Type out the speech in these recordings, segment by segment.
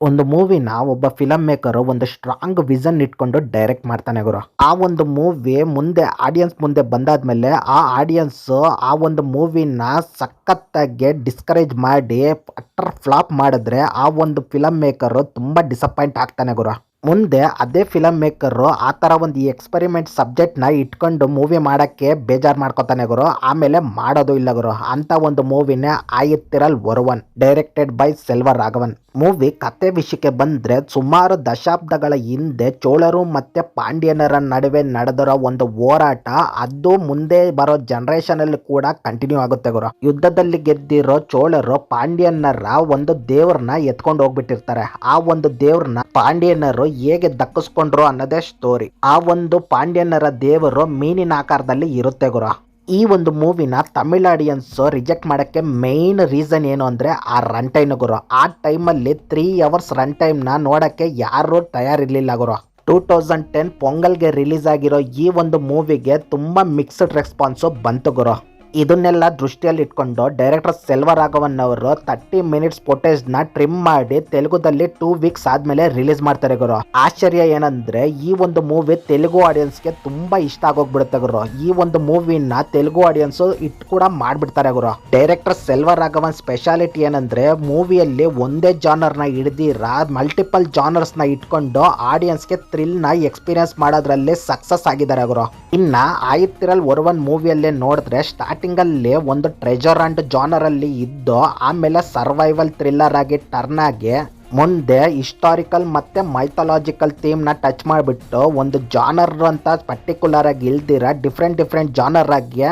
ಒಂದು ಮೂವಿನ ಒಬ್ಬ film maker ಒಂದು ಸ್ಟ್ರಾಂಗ್ ವಿಷನ್ ಇಟ್ಕೊಂಡು ಡೈರೆಕ್ಟ್ ಮಾಡ್ತಾನೆ ಗುರು. ಆ ಒಂದು ಮೂವಿ ಮುಂದೆ ಆಡಿಯನ್ಸ್ ಮುಂದೆ ಬಂದಾದ್ಮೇಲೆ ಆ ಆಡಿಯನ್ಸ್ ಆ ಒಂದು ಮೂವಿನ ಸಖತ್ತಾಗಿ ಡಿಸ್ಕರೇಜ್ ಮಾಡಿ ಅಟ್ಟರ್ ಫ್ಲಾಪ್ ಮಾಡಿದ್ರೆ ಆ ಒಂದು ಫಿಲಂ ಮೇಕರ್ ತುಂಬಾ ಡಿಸಪಾಯಿಂಟ್ ಆಗ್ತಾನೆ ಗುರು. ಮುಂದೆ ಅದೇ ಫಿಲಂ ಮೇಕರು ಆ ಥರ ಒಂದು ಎಕ್ಸ್ಪೆರಿಮೆಂಟ್ ಸಬ್ಜೆಕ್ಟ್ನ ಇಟ್ಕೊಂಡು ಮೂವಿ ಮಾಡೋಕ್ಕೆ ಬೇಜಾರು ಮಾಡ್ಕೊತಾನೆ ಗುರು. ಆಮೇಲೆ ಮಾಡೋದು ಇಲ್ಲ ಗುರು. ಅಂತ ಒಂದು ಮೂವಿನೇ Aayirathil Oruvan, directed by Selva Raghavan. Movie ಕತೆ ವಿಷಯಕ್ಕೆ ಬಂದರೆ ಸುಮಾರು ದಶಾಬ್ದಗಳ ಹಿಂದೆ ಚೋಳರು ಮತ್ತು ಪಾಂಡ್ಯನರ ನಡುವೆ ನಡೆದಿರೋ ಒಂದು ಹೋರಾಟ ಅದು ಮುಂದೆ ಬರೋ ಜನರೇಷನಲ್ಲಿ ಕೂಡ ಕಂಟಿನ್ಯೂ ಆಗುತ್ತೆ ಗುರು. ಯುದ್ಧದಲ್ಲಿ ಗೆದ್ದಿರೋ ಚೋಳರು ಪಾಂಡ್ಯನರ ಒಂದು ದೇವ್ರನ್ನ ಎತ್ಕೊಂಡು ಹೋಗ್ಬಿಟ್ಟಿರ್ತಾರೆ. ಆ ಒಂದು ದೇವ್ರನ್ನ ಪಾಂಡ್ಯನರು ಹೇಗೆ ದಕ್ಕಿಸ್ಕೊಂಡ್ರು ಅನ್ನೋದೇ ಸ್ಟೋರಿ. ಆ ಒಂದು ಪಾಂಡ್ಯನರ ದೇವರು ಮೀನಿನ ಆಕಾರದಲ್ಲಿ ಇರುತ್ತೆ ಗುರು. ಈ ಒಂದು ಮೂವಿನ ತಮಿಳ್ ಆಡಿಯನ್ಸ್ ರಿಜೆಕ್ಟ್ ಮಾಡೋಕ್ಕೆ ಮೇನ್ ರೀಸನ್ ಏನು ಅಂದರೆ ಆ ರನ್ ಟೈಮ್ ಗುರು. ಆ ಟೈಮಲ್ಲಿ 3 hours ರನ್ ಟೈಮ್ನ ನೋಡೋಕ್ಕೆ ಯಾರೂ ತಯಾರಿರಲಿಲ್ಲ ಗುರು. 2010 ಪೊಂಗಲ್ಗೆ ರಿಲೀಸ್ ಆಗಿರೋ ಈ ಒಂದು ಮೂವಿಗೆ ತುಂಬ ಮಿಕ್ಸ್ಡ್ ರೆಸ್ಪಾನ್ಸು ಬಂತು ಗುರು. ಇದನ್ನೆಲ್ಲ ದೃಷ್ಟಿಯಲ್ಲಿ ಇಟ್ಕೊಂಡು ಡೈರೆಕ್ಟರ್ ಸೆಲ್ವ ರಾಘವನ್ ಅವರು 30 minutes ಫುಟೇಜ್ನ ಟ್ರಿಮ್ ಮಾಡಿ ತೆಲುಗುದಲ್ಲಿ 2 weeks ಆದ್ಮೇಲೆ ರಿಲೀಸ್ ಮಾಡ್ತಾರೆ ಗುರು. ಆಶ್ಚರ್ಯ ಏನಂದ್ರೆ ಈ ಒಂದು ಮೂವಿ ತೆಲುಗು ಆಡಿಯನ್ಸ್ಗೆ ತುಂಬಾ ಇಷ್ಟ ಆಗೋಗ್ಬಿಡುತ್ತೆ ಗುರು. ಈ ಒಂದು ಮೂವಿನ ತೆಲುಗು ಆಡಿಯನ್ಸ್ ಇಟ್ ಕೂಡ ಮಾಡ್ಬಿಡ್ತಾರೆ ಗುರು. ಡೈರೆಕ್ಟರ್ ಸೆಲ್ವ ರಾಘವನ್ ಸ್ಪೆಷಾಲಿಟಿ ಏನಂದ್ರೆ ಮೂವಿಯಲ್ಲಿ ಒಂದೇ ಜಾನರ್ನ ಹಿಡಿದಿರ ಮಲ್ಟಿಪಲ್ ಜಾನರ್ಸ್ ನ ಇಟ್ಕೊಂಡು ಆಡಿಯನ್ಸ್ಗೆ ಥ್ರಿಲ್ ನ ಎಕ್ಸ್ಪೀರಿಯನ್ಸ್ ಮಾಡೋದ್ರಲ್ಲಿ ಸಕ್ಸಸ್ ಆಗಿದ್ದಾರೆ ಗುರು. ಇನ್ನ ಆಯಿತ್ತಿರಲ್ ಒರುವನ್ ಮೂವಿಯಲ್ಲೇ ನೋಡಿದ್ರೆ ಸ್ಟಾರ್ಟಿಂಗ್ ಅಲ್ಲಿ ಒಂದು ಟ್ರೆಜರ್ ಅಂಡ್ ಜಾನರ್ ಅಲ್ಲಿ ಇದ್ದು ಆಮೇಲೆ ಸರ್ವೈವಲ್ ಥ್ರಿಲ್ಲರ್ ಆಗಿ ಟರ್ನ್ ಆಗಿ ಮುಂದೆ ಹಿಸ್ಟಾರಿಕಲ್ ಮತ್ತೆ ಮೈಥಾಲಜಿಕಲ್ ಥೀಮ್ ನ ಟಚ್ ಮಾಡಿಬಿಟ್ಟು ಒಂದು ಜಾನರ್ ಅಂತ ಪರ್ಟಿಕ್ಯುಲರ್ ಆಗಿ ಇಲ್ದಿರ ಡಿಫ್ರೆಂಟ್ ಜಾನರ್ ಆಗಿ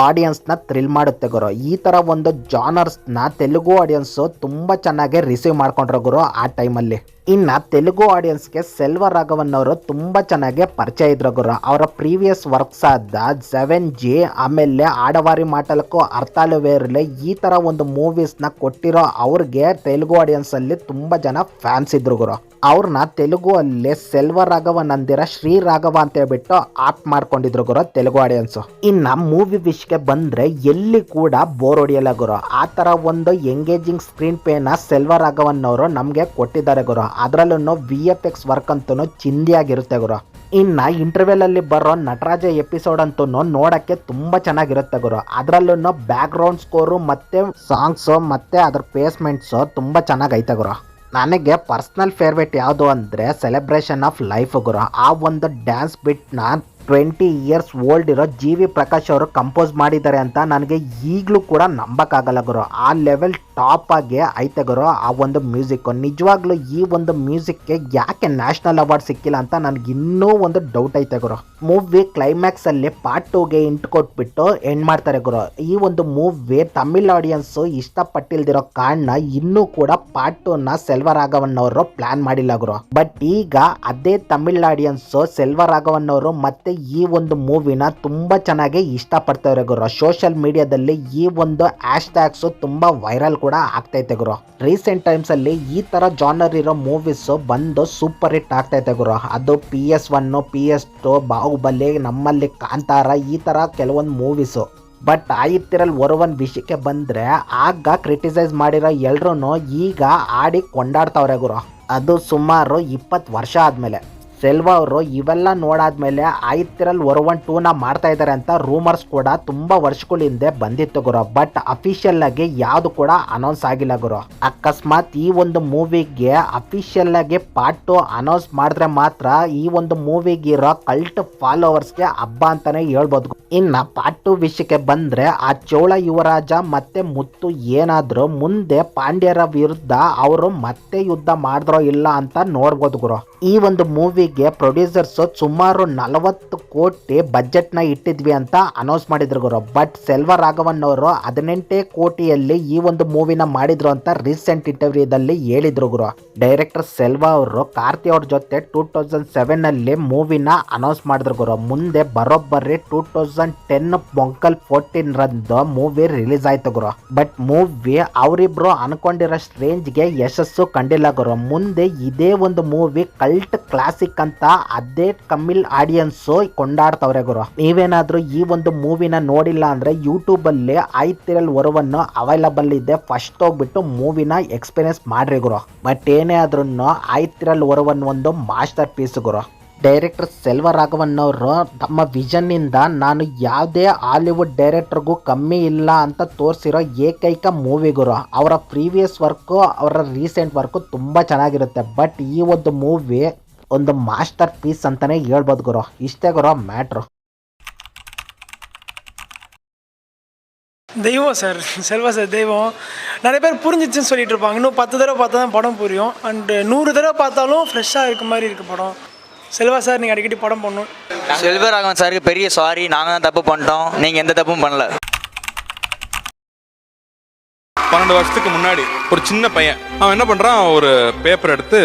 ಆಡಿಯನ್ಸ್ ನ ಥ್ರಿಲ್ ಮಾಡುತ್ತೆ ಗುರು. ಈ ತರ ಒಂದು ಜಾನರ್ಸ್ ನ ತೆಲುಗು ಆಡಿಯನ್ಸ್ ತುಂಬಾ ಚೆನ್ನಾಗಿ ರಿಸೀವ್ ಮಾಡ್ಕೊಂಡ್ರು ಗುರು ಆ ಟೈಮಲ್ಲಿ. ಇನ್ನ ತೆಲುಗು ಆಡಿಯನ್ಸ್ಗೆ ಸೆಲ್ವ ರಾಘವನ್ ಅವರು ತುಂಬಾ ಚೆನ್ನಾಗಿ ಪರಿಚಯ ಇದ್ರು ಗುರು. ಅವರ ಪ್ರೀವಿಯಸ್ ವರ್ಕ್ಸ್ ಆದ 7G ಆಮೇಲೆ ಆಡವಾರಿ ಮಾಟಲಕ್ಕೂ ಅರ್ಥಾಲು ವೇರ್ಲೆ ಈ ತರ ಒಂದು ಮೂವೀಸ್ ನ ಕೊಟ್ಟಿರೋ ಅವ್ರಿಗೆ ತೆಲುಗು ಆಡಿಯನ್ಸ್ ಅಲ್ಲಿ ತುಂಬಾ ಜನ ಫ್ಯಾನ್ಸ್ ಇದ್ರು ಗುರು. ಅವ್ರನ್ನ ತೆಲುಗು ಅಲ್ಲಿ ಸೆಲ್ವ ರಾಘವನ್ ಅಂದಿರ ಶ್ರೀ ರಾಘವ ಅಂತ ಹೇಳ್ಬಿಟ್ಟು ಆಪ್ಟ್ ಮಾಡ್ಕೊಂಡಿದ್ರು ಗುರು ತೆಲುಗು ಆಡಿಯನ್ಸ್. ಇನ್ನ ಮೂವಿ ವಿಷಯಕ್ಕೆ ಬಂದ್ರೆ ಎಲ್ಲಿ ಕೂಡ ಬೋರ್ ಹೊಡಿಯಲ್ಲ ಗುರು. ಆ ತರ ಒಂದು ಎಂಗೇಜಿಂಗ್ ಸ್ಕ್ರೀನ್ ಪೇನ ಸೆಲ್ವ ರಾಘವನ್ ಅವರು ನಮ್ಗೆ ಕೊಟ್ಟಿದ್ದಾರೆ ಗುರು. ಅದರಲ್ಲೂ VFX ವರ್ಕ್ ಅಂತೂ ಚಿಂದಿಯಾಗಿರುತ್ತೆ ಗುರು. ಇನ್ನ ಇಂಟರ್ವೆಲ್ ಅಲ್ಲಿ ಬರೋ ನಟರಾಜ ಎಪಿಸೋಡ್ ಅಂತೂ ನೋಡಕ್ಕೆ ತುಂಬಾ ಚೆನ್ನಾಗಿರುತ್ತೆ ಗುರು. ಅದರಲ್ಲೂ ಬ್ಯಾಕ್ ಗ್ರೌಂಡ್ ಸ್ಕೋರು ಮತ್ತೆ ಸಾಂಗ್ಸ್ ಮತ್ತೆ ಅದ್ರ ಪ್ಲೇಸ್ಮೆಂಟ್ಸ್ ತುಂಬಾ ಚೆನ್ನಾಗೈತೆ ಗುರು. ನನಗೆ ಪರ್ಸ್ನಲ್ ಫೇವ್ರೇಟ್ ಯಾವುದು ಅಂದರೆ ಸೆಲೆಬ್ರೇಷನ್ ಆಫ್ ಲೈಫ್ ಗುರು. ಆ ಒಂದು ಡ್ಯಾನ್ಸ್ ಬಿಟ್ನ 20 years ಓಲ್ಡ್ ಇರೋ GV ಪ್ರಕಾಶ್ ಅವರು ಕಂಪೋಸ್ ಮಾಡಿದ್ದಾರೆ ಅಂತ ನನಗೆ ಈಗಲೂ ಕೂಡ ನಂಬಕ್ಕಾಗಲ್ಲ ಗುರು. ಆ ಲೆವೆಲ್ ಟಾಪ್ ಆಗಿ ಐತೆ ಗುರು ಆ ಒಂದು ಮ್ಯೂಸಿಕ್. ನಿಜವಾಗ್ಲೂ ಈ ಒಂದು ಮ್ಯೂಸಿಕ್ಗೆ ಯಾಕೆ ನ್ಯಾಷನಲ್ ಅವಾರ್ಡ್ ಸಿಕ್ಕಿಲ್ಲ ಅಂತ ನನಗೆ ಇನ್ನೂ ಒಂದು ಡೌಟ್ ಐತೆ ಗುರು. ಮೂವಿ ಕ್ಲೈಮ್ಯಾಕ್ಸ್ ಅಲ್ಲಿ ಪಾರ್ಟ್ 2ಗೆ ಇಂಟ್ ಕೊಟ್ಬಿಟ್ಟು ಎಂಡ್ ಮಾಡ್ತಾರೆ ಗುರು. ಈ ಒಂದು ಮೂವಿ ತಮಿಳ್ ಆಡಿಯನ್ಸ್ ಇಷ್ಟಪಟ್ಟಿಲ್ದಿರೋ ಕಾರಣ ಇನ್ನೂ ಕೂಡ ಪಾರ್ಟ್ 2ನ ಸೆಲ್ವ ರಾಘವನ್ ಅವರು ಪ್ಲಾನ್ ಮಾಡಿಲ್ಲ ಗುರು. ಬಟ್ ಈಗ ಅದೇ ತಮಿಳ್ ಆಡಿಯನ್ಸ್ ಸೆಲ್ವ ರಾಘವನ್ ಅವರು ಮತ್ತೆ ಈ ಒಂದು ಮೂವಿನ ತುಂಬಾ ಚೆನ್ನಾಗಿ ಇಷ್ಟಪಡ್ತಾರೆ ಗುರು. ಸೋಷಿಯಲ್ ಮೀಡಿಯಾದಲ್ಲಿ ಈ ಒಂದು ಹ್ಯಾಶ್ ಟ್ಯಾಗ್ಸ್ ತುಂಬಾ ವೈರಲ್ ಕೂಡ ಆಗ್ತೈತೆ ಗುರು. ರೀಸೆಂಟ್ ಟೈಮ್ಸ್ ಅಲ್ಲಿ ಈ ತರ ಜಾನರ್ ಇರೋ ಮೂವೀಸ್ ಬಂದು ಸೂಪರ್ ಹಿಟ್ ಆಗ್ತೈತೆ ಗುರು. ಅದು PS1 PS2 ಬಾಹುಬಲಿ ನಮ್ಮಲ್ಲಿ ಕಾಂತಾರ ಈ ತರ ಕೆಲವೊಂದು ಮೂವೀಸು. ಬಟ್ ಆಯಿತ್ತಿರಲ್ ಒರುವನ್ ವಿಷಯಕ್ಕೆ ಬಂದ್ರೆ ಆಗ ಕ್ರಿಟಿಸೈಸ್ ಮಾಡಿರೋ ಎಲ್ರೂ ಈಗ ಆಡಿ ಕೊಂಡಾಡ್ತವ್ರೆ ಗುರು. ಅದು ಸುಮಾರು 20 ವರ್ಷ ಆದ್ಮೇಲೆ. ಸೆಲ್ವ ಅವರು ಇವೆಲ್ಲ ನೋಡಾದ್ಮೇಲೆ ಆಯಿತ್ತಿರಲ್ ಒರುವನ್ 2ನ ಮಾಡ್ತಾ ಇದ್ದಾರೆ ಅಂತ ರೂಮರ್ಸ್ ಕೂಡ ತುಂಬಾ ವರ್ಷಗಳ ಹಿಂದೆ ಬಂದಿತ್ತು ಗುರು. ಬಟ್ ಅಫಿಷಿಯಲ್ ಆಗಿ ಯಾವ್ದು ಕೂಡ ಅನೌನ್ಸ್ ಆಗಿಲ್ಲ ಗುರು. ಅಕಸ್ಮಾತ್ ಈ ಒಂದು ಮೂವಿಗೆ ಅಫಿಷಿಯಲ್ ಆಗಿ ಪಾರ್ಟ್ 2 ಅನೌನ್ಸ್ ಮಾಡಿದ್ರೆ ಮಾತ್ರ ಈ ಒಂದು ಮೂವಿಗೆ ಇರೋ ಕಲ್ಟ್ ಫಾಲೋವರ್ಸ್ಗೆ ಹಬ್ಬ ಅಂತಾನೆ ಹೇಳ್ಬೋದು. ಇನ್ನ ಪಾರ್ಟ್ 2 ವಿಷಯಕ್ಕೆ ಬಂದ್ರೆ ಆ ಚೋಳ ಯುವರಾಜ ಮತ್ತೆ ಮುತ್ತು ಏನಾದ್ರು ಮುಂದೆ ಪಾಂಡ್ಯರ ವಿರುದ್ಧ ಅವರು ಮತ್ತೆ ಯುದ್ಧ ಮಾಡಿದ್ರೋ ಇಲ್ಲ ಅಂತ ನೋಡ್ಬೋದು ಗುರು. ಈ ಒಂದು ಮೂವಿಗೆ ಪ್ರೊಡ್ಯೂಸರ್ಸ್ ಸುಮಾರು 40 ಕೋಟಿ ಬಜೆಟ್ ನ ಇಟ್ಟಿದ್ವಿ ಅಂತ ಅನೌನ್ಸ್ ಮಾಡಿದ್ರು ಗುರು. ಬಟ್ ಸೆಲ್ವ ರಾಘವನ್ ಅವರು 18 ಕೋಟಿಯಲ್ಲಿ ಈ ಒಂದು ಮೂವಿನ ಮಾಡಿದ್ರು ಅಂತ ರೀಸೆಂಟ್ ಇಂಟರ್ವ್ಯೂದಲ್ಲಿ ಹೇಳಿದ್ರು ಗುರು. ಡೈರೆಕ್ಟರ್ ಸೆಲ್ವ ಅವರು ಕಾರ್ತಿ ಅವ್ರ ಜೊತೆ 2007 ಅಲ್ಲಿ ಮೂವಿನ ಅನೌನ್ಸ್ ಮಾಡಿದ್ರು ಗುರು. ಮುಂದೆ ಬರೋಬ್ಬರಿ 2010 ಪೊಂಗಲ್ 14 ರಂದು ಮೂವಿ ರಿಲೀಸ್ ಆಯ್ತು ಗುರು. ಬಟ್ ಮೂವಿ ಅವರಿಬ್ರು ಅನ್ಕೊಂಡಿರೋ ರೇಂಜ್ಗೆ ಯಶಸ್ಸು ಕಂಡಿಲ್ಲ ಗುರು. ಮುಂದೆ ಇದೇ ಒಂದು ಮೂವಿ ಕಲ್ಟ್ ಕ್ಲಾಸಿಕ್ ರಿಮೇಕ್ ಅಂತ ಅದೇ ತಮಿಳ್ ಆಡಿಯನ್ಸ್ ಕೊಂಡಾಡ್ತವ್ರೆ ಗುರು. ನೀವೇನಾದ್ರೂ ಈ ಒಂದು ಮೂವಿನ ನೋಡಿಲ್ಲ ಅಂದ್ರೆ ಯೂಟ್ಯೂಬ್ ಅಲ್ಲಿ ಐತಿರಲ್ ಒರವನ್ನು ಅವೈಲಬಲ್ ಇದೆ, ಫಸ್ಟ್ ಹೋಗ್ಬಿಟ್ಟು ಮೂವಿನ ಎಕ್ಸ್ಪೀರಿಯನ್ಸ್ ಮಾಡ್ರಿ ಗುರು. ಬಟ್ ಏನೇ ಆದ್ರೂ ಐತಿರಲ್ ಒರವನ್ ಒಂದು ಮಾಸ್ಟರ್ ಪೀಸ್ ಗುರು. ಡೈರೆಕ್ಟರ್ ಸೆಲ್ವರಾಘವನ್ ಅವರು ತಮ್ಮ ವಿಷನ್ ಇಂದ ನಾನು ಯಾವುದೇ ಹಾಲಿವುಡ್ ಡೈರೆಕ್ಟರ್ಗೂ ಕಮ್ಮಿ ಇಲ್ಲ ಅಂತ ತೋರಿಸಿರೋ ಏಕೈಕ ಮೂವಿ ಗುರು. ಅವರ ಪ್ರೀವಿಯಸ್ ವರ್ಕು ಅವರ ರೀಸೆಂಟ್ ವರ್ಕು ತುಂಬ ಚೆನ್ನಾಗಿರುತ್ತೆ. ಬಟ್ ಈ ಒಂದು ಮೂವಿ ಒಂದು ಮಾಸ್ಟರ್ ಪೀಸ್ ಅಂತಾನೆ ಹೇಳ್ಬೋದು ಗುರು. ಇಷ್ಟೇ ಗುರು ಮ್ಯಾಟ್ರು. தெய்வம் சார், செல்வா சார் தெய்வம். நிறைய பேர் புரிஞ்சிச்சுன்னு சொல்லிட்டு இருப்பாங்க. இன்னும் 10 தடவை பார்த்தா தான் படம் புரியும். அண்டு 100 தடவை பார்த்தாலும் ஃப்ரெஷ்ஷாக இருக்க மாதிரி இருக்குது படம். செல்வா சார் நீங்கள் அடிக்கடி படம் பண்ணணும். செல்வராகவன் சாருக்கு பெரிய சாரி, நாங்கள் தான் தப்பு பண்ணிட்டோம், நீங்கள் எந்த தப்பும் பண்ணல. 12 வருஷத்துக்கு முன்னாடி ஒரு சின்ன பையன் அவன் என்ன பண்ணுறான், ஒரு பேப்பர் எடுத்து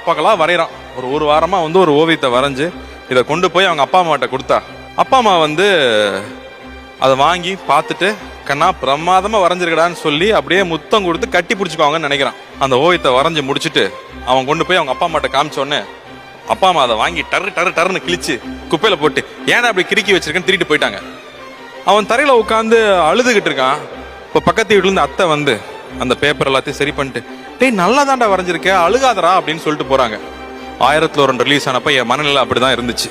பகலாக வரைகிறான். ஒரு வாரமாக வந்து ஒரு ஓவியத்தை வரைஞ்சி இதை கொண்டு போய் அவங்க அப்பா அம்மாட்ட கொடுத்தா, அப்பா அம்மா வந்து அதை வாங்கி பார்த்துட்டு கண்ணா பிரமாதமாக வரைஞ்சிருக்கடான்னு சொல்லி அப்படியே முத்தம் கொடுத்து கட்டி பிடிச்சிக்குவாங்கன்னு நினைக்கிறான். அந்த ஓவியத்தை வரைஞ்சி முடிச்சுட்டு அவன் கொண்டு போய் அவங்க அப்பா அம்மாட்ட காமிச்சோடனே அப்பா அம்மா அதை வாங்கி டர்னு கிழிச்சு குப்பையில் போட்டு ஏன்னா அப்படி கிறுக்கி வச்சிருக்கேன்னு திருட்டு போயிட்டாங்க. அவன் தரையில் உட்காந்து அழுதுகிட்டு இருக்கான். இப்போ பக்கத்து வீட்டுலேருந்து அத்தை வந்து அந்த பேப்பர் எல்லாத்தையும் சரி பண்ணிட்டு, டேய் நல்லா தாண்டா வரைஞ்சிருக்க, அழுகாதரா அப்படின்னு சொல்லிட்டு போகிறாங்க. 1001 ரிலீஸ் ஆனப்போ என் மனநிலை அப்படி தான் இருந்துச்சு.